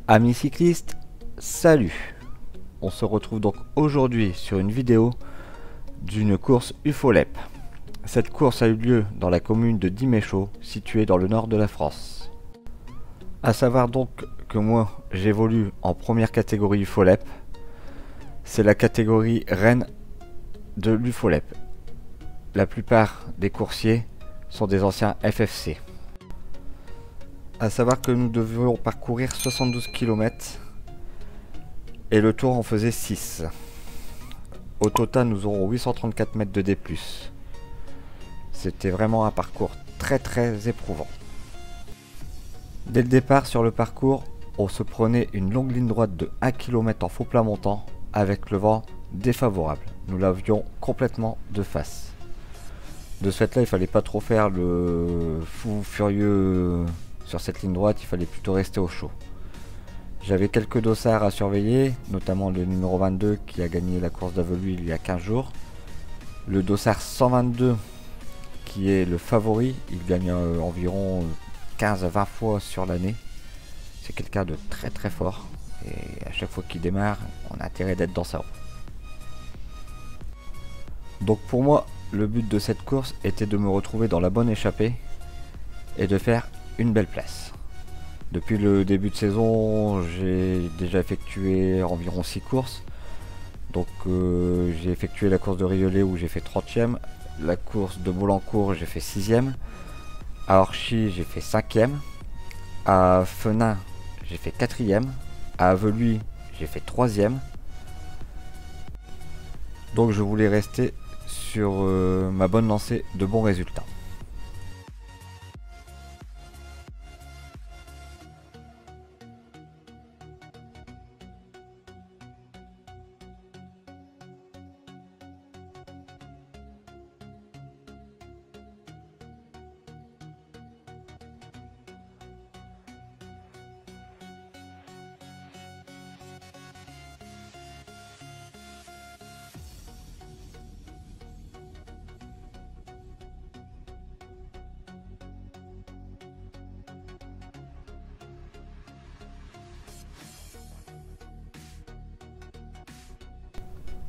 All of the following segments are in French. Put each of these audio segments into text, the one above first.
Amis cyclistes, salut! On se retrouve donc aujourd'hui sur une vidéo d'une course UFOLEP. Cette course a eu lieu dans la commune de Diméchaud, située dans le nord de la France. A savoir donc que moi j'évolue en première catégorie UFOLEP. C'est la catégorie reine de l'UFOLEP. La plupart des coursiers sont des anciens FFC. A savoir que nous devions parcourir 72 km et le tour en faisait 6. Au total, nous aurons 834 mètres de D+. C'était vraiment un parcours très éprouvant. Dès le départ sur le parcours, on se prenait une longue ligne droite de 1 km en faux plat montant avec le vent défavorable. Nous l'avions complètement de face. De ce fait là, il fallait pas trop faire le fou furieux sur cette ligne droite, il fallait plutôt rester au chaud. J'avais quelques dossards à surveiller, notamment le numéro 22 qui a gagné la course d'Avelu il y a 15 jours. Le dossard 122 qui est le favori, il gagne environ 15 à 20 fois sur l'année. C'est quelqu'un de très fort et à chaque fois qu'il démarre, on a intérêt d'être dans sa roue. Donc pour moi, le but de cette course était de me retrouver dans la bonne échappée et de faire une belle place. Depuis le début de saison, j'ai déjà effectué environ 6 courses. Donc j'ai effectué la course de Rieulé où j'ai fait 30e, la course de Bourlancourt j'ai fait 6e, à Orchy j'ai fait 5e, à Fenin j'ai fait 4e, à Aveluy j'ai fait 3e. Donc je voulais rester sur ma bonne lancée de bons résultats.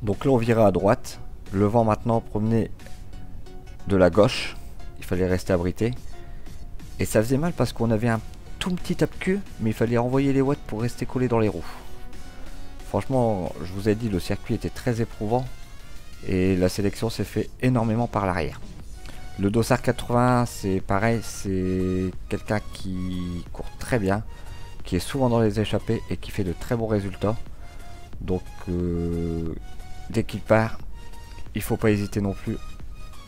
Donc là on virait à droite, le vent maintenant promenait de la gauche, il fallait rester abrité. Et ça faisait mal parce qu'on avait un tout petit tape-cul, mais il fallait renvoyer les watts pour rester collé dans les roues. Franchement, je vous ai dit, le circuit était très éprouvant et la sélection s'est fait énormément par l'arrière. Le dossard 80, c'est pareil, c'est quelqu'un qui court très bien, qui est souvent dans les échappées et qui fait de très bons résultats. Donc dès qu'il part, il faut pas hésiter non plus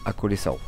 à coller sa roue.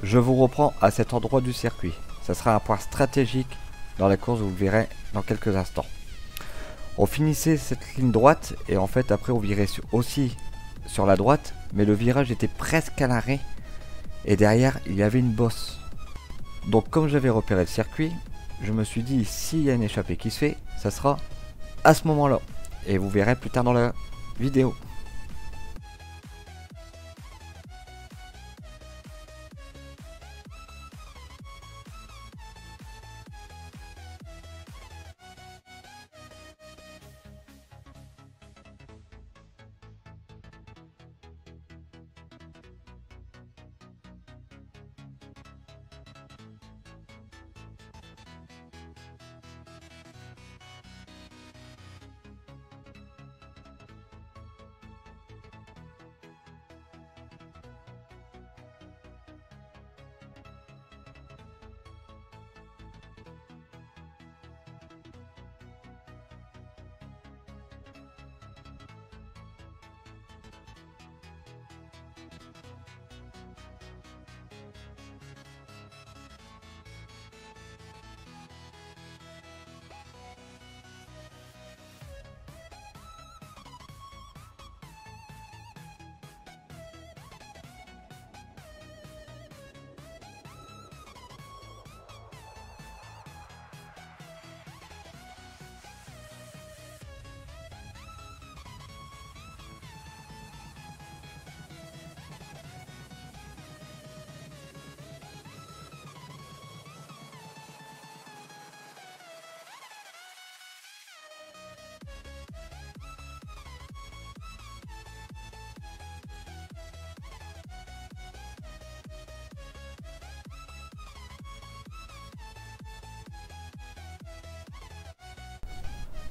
Je vous reprends à cet endroit du circuit. Ça sera un point stratégique dans la course, vous le verrez dans quelques instants. On finissait cette ligne droite et en fait après on virait aussi sur la droite, mais le virage était presque à l'arrêt et derrière il y avait une bosse. Donc comme j'avais repéré le circuit, je me suis dit s'il y a une échappée qui se fait, ça sera à ce moment-là. Et vous verrez plus tard dans la vidéo.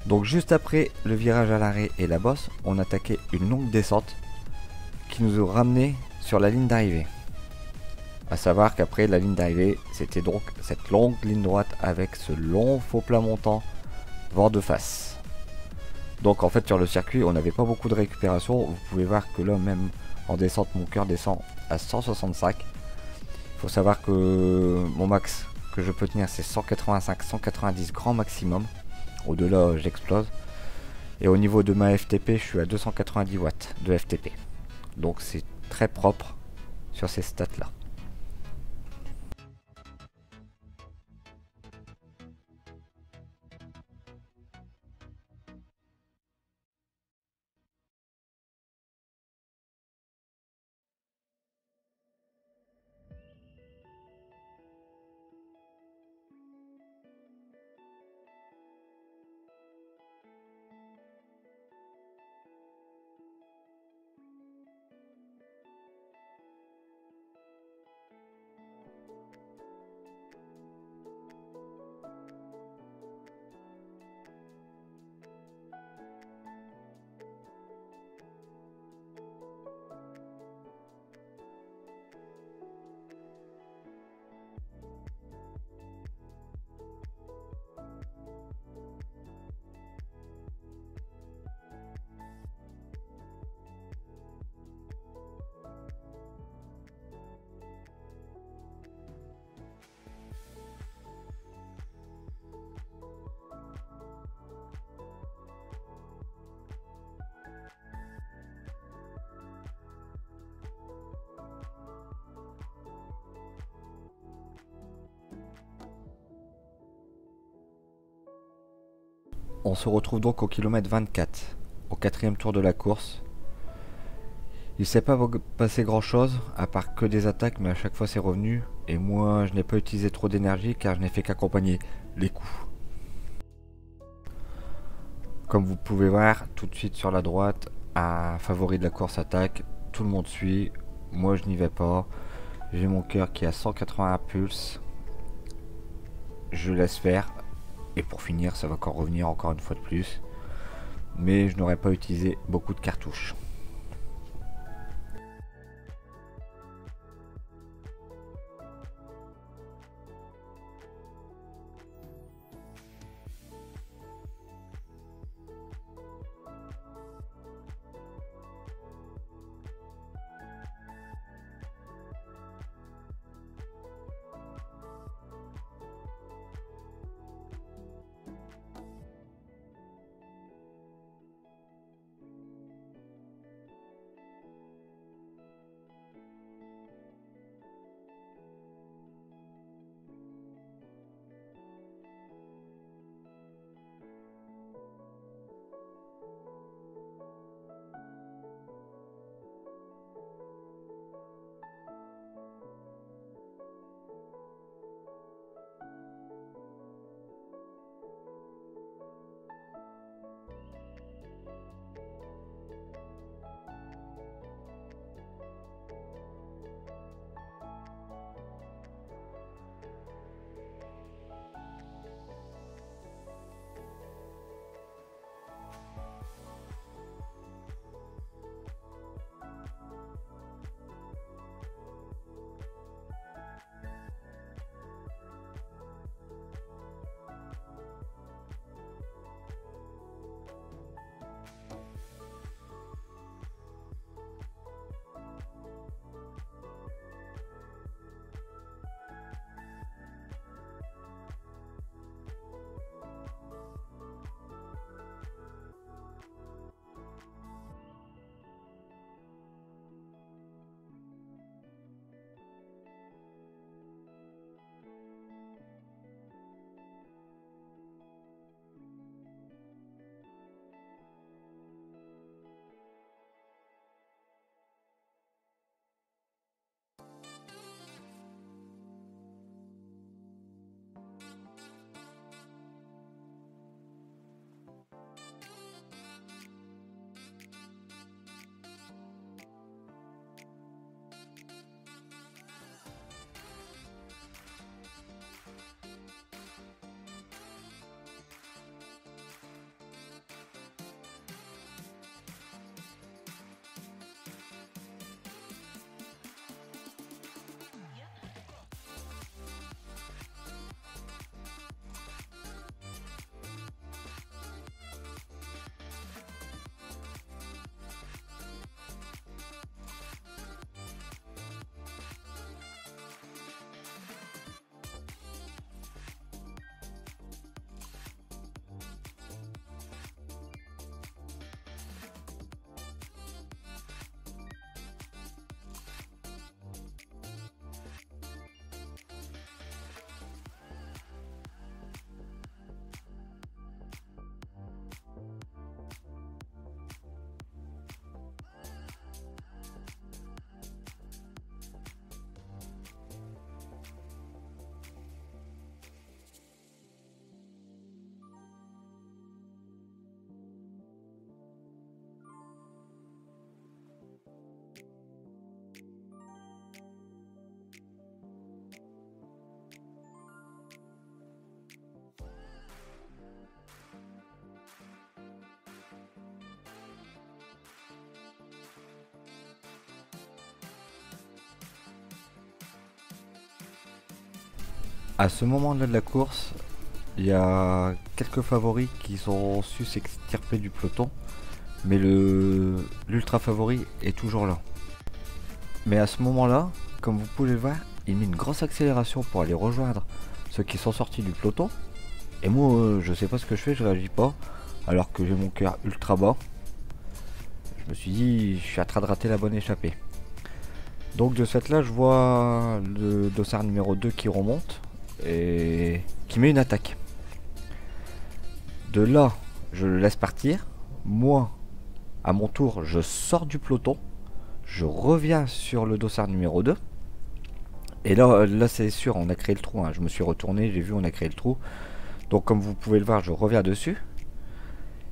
Donc juste après le virage à l'arrêt et la bosse, on attaquait une longue descente qui nous a ramené sur la ligne d'arrivée. A savoir qu'après la ligne d'arrivée, c'était donc cette longue ligne droite avec ce long faux plat montant vent de face. Donc en fait sur le circuit, on n'avait pas beaucoup de récupération. Vous pouvez voir que là même en descente, mon cœur descend à 165. Il faut savoir que mon max que je peux tenir c'est 185-190 grand maximum. Au-delà, j'explose. Et au niveau de ma FTP, je suis à 290 watts de FTP. Donc c'est très propre sur ces stats-là. On se retrouve donc au kilomètre 24, au quatrième tour de la course. Il ne s'est pas passé grand chose, à part que des attaques, mais à chaque fois c'est revenu. Et moi je n'ai pas utilisé trop d'énergie car je n'ai fait qu'accompagner les coups. Comme vous pouvez voir, tout de suite sur la droite, un favori de la course attaque, tout le monde suit, moi je n'y vais pas. J'ai mon cœur qui est à 180 pulses, je laisse faire. Et pour finir, ça va encore revenir encore une fois de plus. Mais je n'aurais pas utilisé beaucoup de cartouches. À ce moment-là de la course, il y a quelques favoris qui sont su s'extirper du peloton, mais l'ultra favori est toujours là. Mais à ce moment-là, comme vous pouvez le voir, il met une grosse accélération pour aller rejoindre ceux qui sont sortis du peloton. Et moi, je sais pas ce que je fais, je réagis pas, alors que j'ai mon cœur ultra bas. Je me suis dit, je suis en train de rater la bonne échappée. Donc de ce fait là, je vois le dossard numéro 2 qui remonte et qui met une attaque. De là, je le laisse partir. Moi, à mon tour, je sors du peloton. Je reviens sur le dossard numéro 2. Et là c'est sûr, on a créé le trou. Hein. Je me suis retourné, j'ai vu, on a créé le trou. Donc comme vous pouvez le voir, je reviens dessus.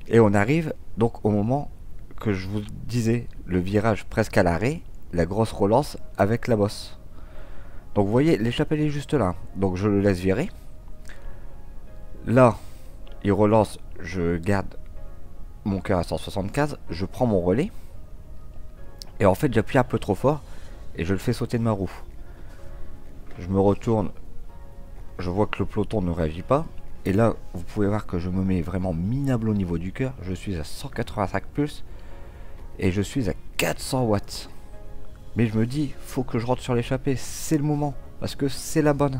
Et on arrive donc au moment que je vous disais, le virage presque à l'arrêt, la grosse relance avec la bosse. Donc vous voyez, l'échappée est juste là. Donc je le laisse virer. Là, il relance, je garde mon cœur à 175, je prends mon relais. Et en fait, j'appuie un peu trop fort et je le fais sauter de ma roue. Je me retourne, je vois que le peloton ne réagit pas. Et là, vous pouvez voir que je me mets vraiment minable au niveau du cœur. Je suis à 185 pulses et je suis à 400 watts. Mais je me dis, faut que je rentre sur l'échappée, c'est le moment, parce que c'est la bonne.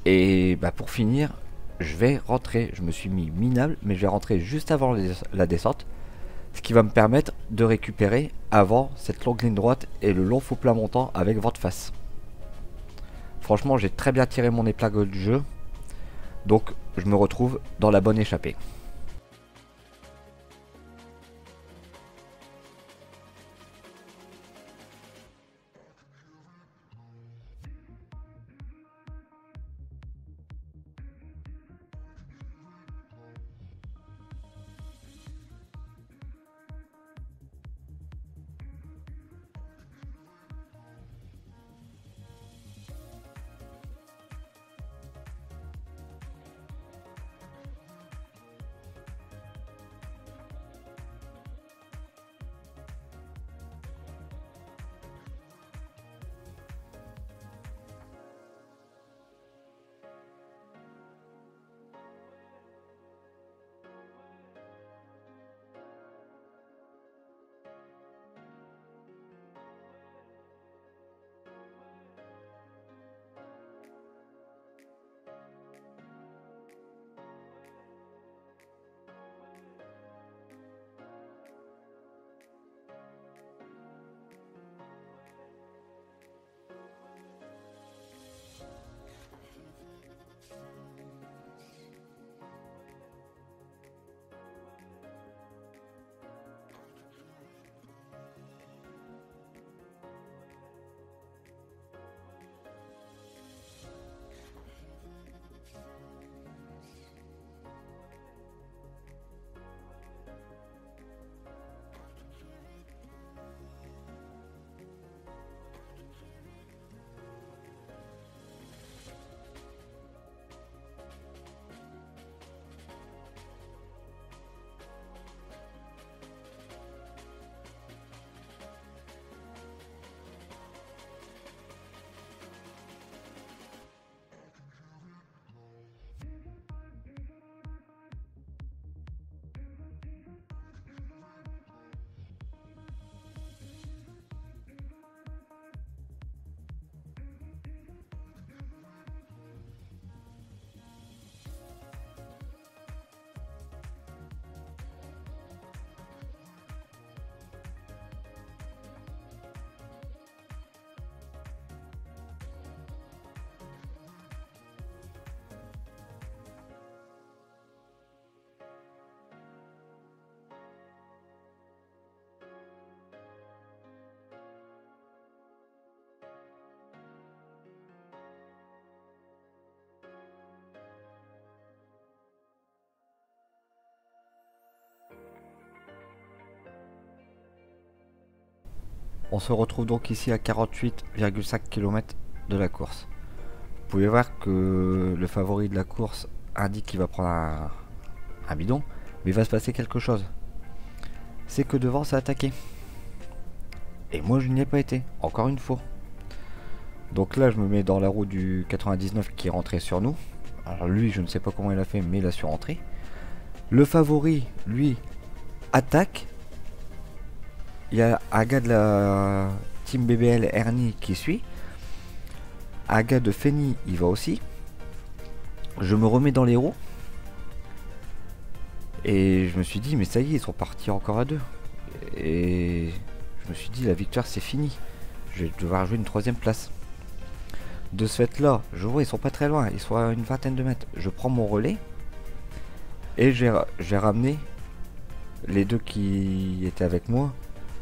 Et bah pour finir, je vais rentrer, je me suis mis minable, mais je vais rentrer juste avant la descente, ce qui va me permettre de récupérer avant cette longue ligne droite et le long faux plat montant avec vent de face. Franchement, j'ai très bien tiré mon épingle du jeu, donc je me retrouve dans la bonne échappée. On se retrouve donc ici à 48,5 km de la course. Vous pouvez voir que le favori de la course indique qu'il va prendre un bidon, mais il va se passer quelque chose. C'est que devant ça a attaqué. Et moi je n'y ai pas été, encore une fois. Donc là, je me mets dans la roue du 99 qui est rentré sur nous. Alors lui, je ne sais pas comment il a fait, mais il a su rentrer. Le favori, lui, attaque. Il y a un gars de la team BBL, Ernie, qui suit. Un gars de Feni, il va aussi. Je me remets dans les roues. Et je me suis dit, mais ça y est, ils sont partis encore à deux. Et je me suis dit, la victoire, c'est fini. Je vais devoir jouer une troisième place. De ce fait là, je vois ils sont pas très loin, ils sont à une vingtaine de mètres. Je prends mon relais et j'ai ramené les deux qui étaient avec moi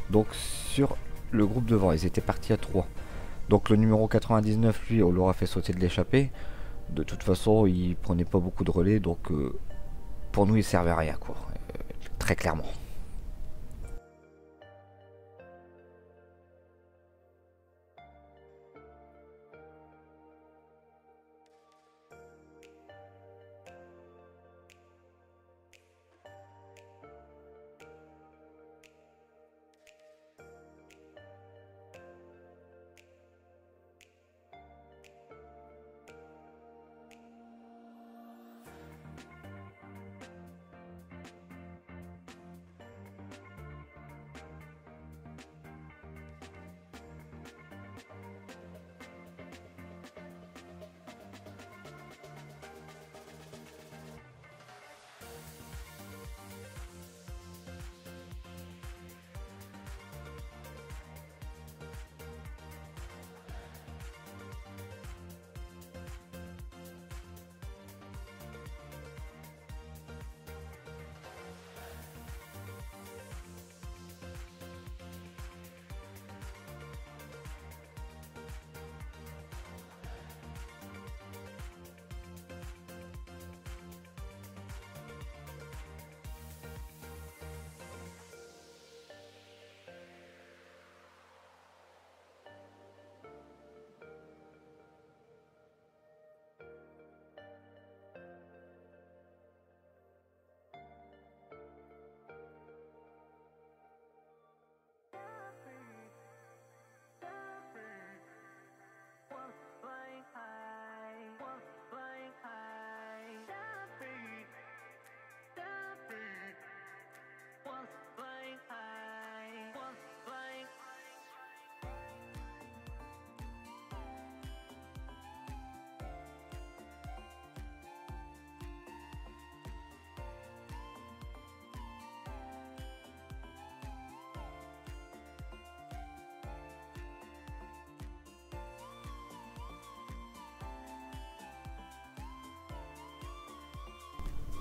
donc sur le groupe devant. Ils étaient partis à 3. Donc le numéro 99, lui, on l'aura fait sauter de l'échappée. De toute façon, il prenait pas beaucoup de relais, donc pour nous il servait à rien quoi. Très clairement.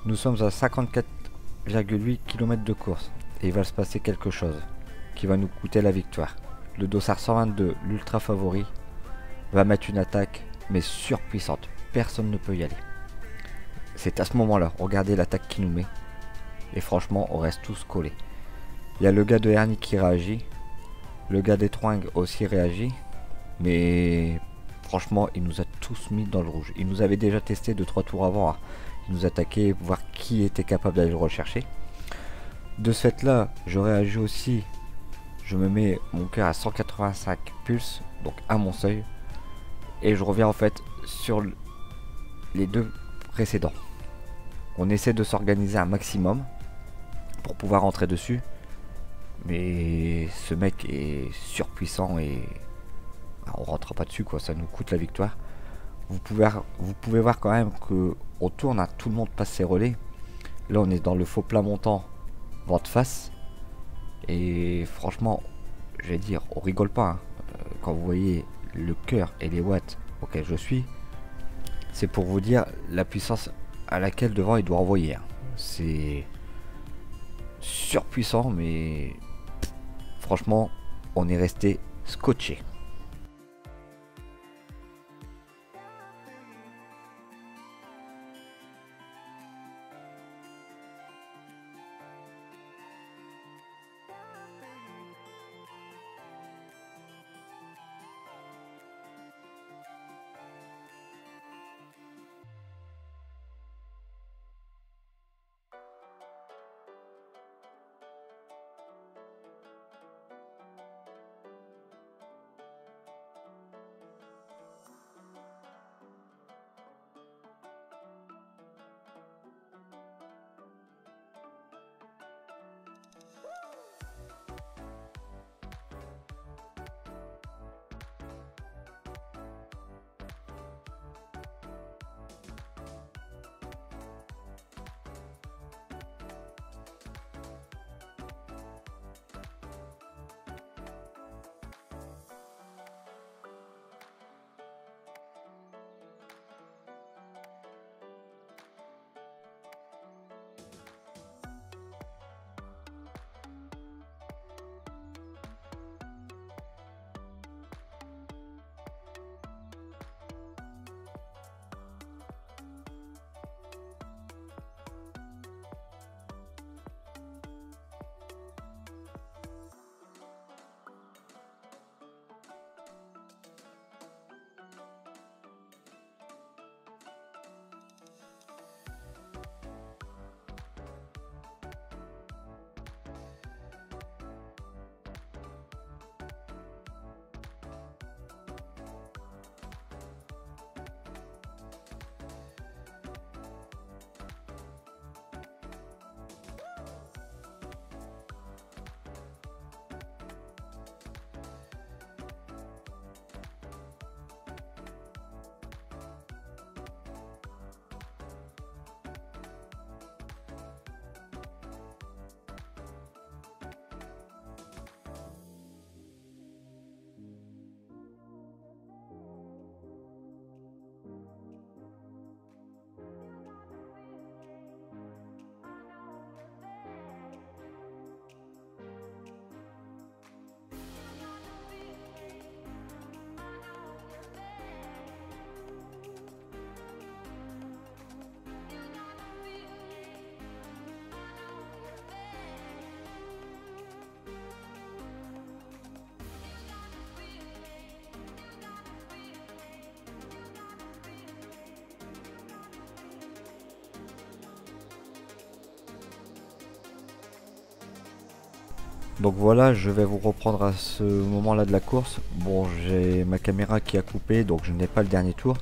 Nous sommes à 54,8 km de course et il va se passer quelque chose qui va nous coûter la victoire. Le Dossard 122, l'ultra favori, va mettre une attaque mais surpuissante. Personne ne peut y aller. C'est à ce moment-là, regardez l'attaque qu'il nous met. Et franchement, on reste tous collés. Il y a le gars de Ernie qui réagit. Le gars des Twang aussi réagit. Mais franchement, il nous a tous mis dans le rouge. Il nous avait déjà testé 2-3 tours avant. Il nous attaquait, voir qui était capable d'aller le rechercher. De ce fait là, je réagis aussi. Je me mets mon cœur à 185 pulses, donc à mon seuil. Et je reviens en fait sur les deux précédents. On essaie de s'organiser un maximum pour pouvoir rentrer dessus. Mais ce mec est surpuissant et on rentrera pas dessus quoi, ça nous coûte la victoire. Vous pouvez voir quand même que on tourne, hein, tout le monde passe ses relais. Là on est dans le faux plat montant vente face. Et franchement, je vais dire, on rigole pas. Hein. Quand vous voyez le cœur et les watts auxquels je suis, c'est pour vous dire la puissance à laquelle devant il doit envoyer. Hein. C'est surpuissant, mais franchement, on est resté scotché. Donc voilà, je vais vous reprendre à ce moment-là de la course. Bon, j'ai ma caméra qui a coupé, donc je n'ai pas le dernier tour.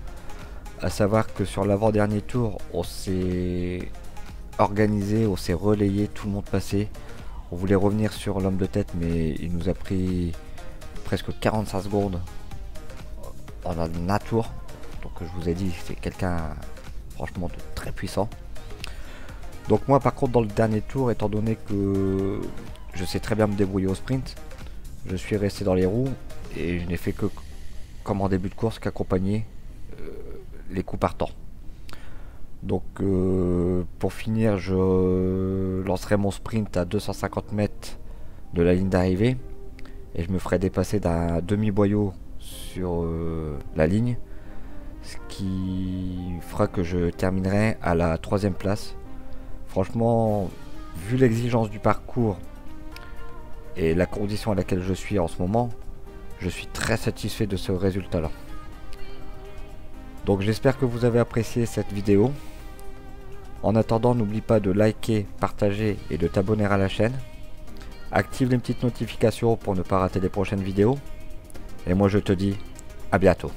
À savoir que sur l'avant-dernier tour, on s'est organisé, on s'est relayé, tout le monde passait. On voulait revenir sur l'homme de tête, mais il nous a pris presque 45 secondes en un tour. Donc je vous ai dit, c'est quelqu'un franchement de très puissant. Donc moi par contre dans le dernier tour, étant donné que je sais très bien me débrouiller au sprint, je suis resté dans les roues et je n'ai fait que, comme en début de course, qu'accompagner les coups partants. Donc pour finir, je lancerai mon sprint à 250 mètres de la ligne d'arrivée et je me ferai dépasser d'un demi-boyau sur la ligne, ce qui fera que je terminerai à la 3e place. Franchement, vu l'exigence du parcours et la condition à laquelle je suis en ce moment, je suis très satisfait de ce résultat là. Donc j'espère que vous avez apprécié cette vidéo. En attendant, n'oublie pas de liker, partager et de t'abonner à la chaîne. Active les petites notifications pour ne pas rater les prochaines vidéos. Et moi je te dis à bientôt.